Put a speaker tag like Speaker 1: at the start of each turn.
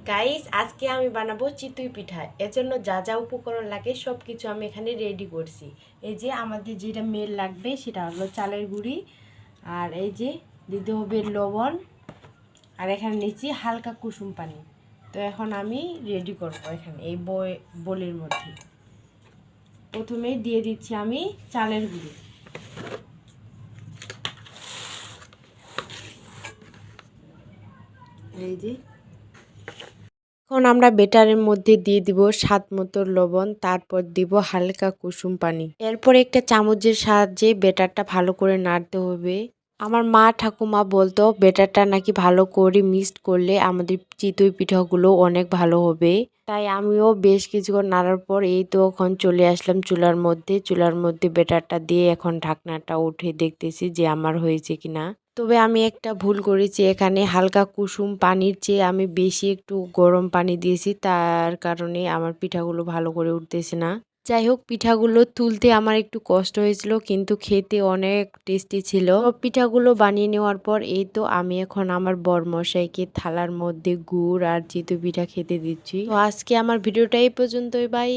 Speaker 1: Guys, আজকে আমি বানাবো চিতই পিঠা। এর জন্য যা যা উপকরণ লাগে সব কিছু আমি এখানে রেডি করছি। এই যে আমাদের যেটা মেল লাগবে সেটা হলো চালের গুঁড়ি, আর এই যে দিতে হবে লবণ, আর এখানে নিচ্ছি হালকা কুসুম পানি। তো এখন আমি রেডি করব এখানে এই বোলের মধ্যে। প্রথমে দিয়ে দিচ্ছি আমি চালের গুঁড়ি। এই যে এখন আমরা বেটারের মধ্যে দিয়ে দিব স্বাদ মতো লবণ, তারপর দিব হালকা কুসুম পানি। এরপর একটা চামচের সাহায্যে বেটারটা ভালো করে নাড়তে হবে। আমার মা ঠাকুমা বলতো বেটারটা নাকি ভালো করে মিক্সড করলে আমাদের চিতই পিঠাগুলো অনেক ভালো হবে। তাই আমিও বেশ কিছুক্ষণ নাড়ার পর এই তো এখন চলে আসলাম চুলার মধ্যে বেটারটা দিয়ে এখন ঢাকনাটা উঠে দেখতেছি যে আমার হয়েছে কিনা। তবে আমি একটা ভুল করেছি, এখানে হালকা কুসুম পানির চেয়ে আমি বেশি একটু গরম পানি দিয়েছি, তার কারণে আমার পিঠাগুলো ভালো করে উঠতেছে না। যাই হোক, পিঠাগুলো তুলতে আমার একটু কষ্ট হয়েছিল, কিন্তু খেতে অনেক টেস্টি ছিল। পিঠাগুলো বানিয়ে নেওয়ার পর এই তো আমি এখন আমার বরমশাইকে থালার মধ্যে গুড় আর চিতই পিঠা খেতে দিচ্ছি। তো আজকে আমার ভিডিওটা এই পর্যন্তই, বাই।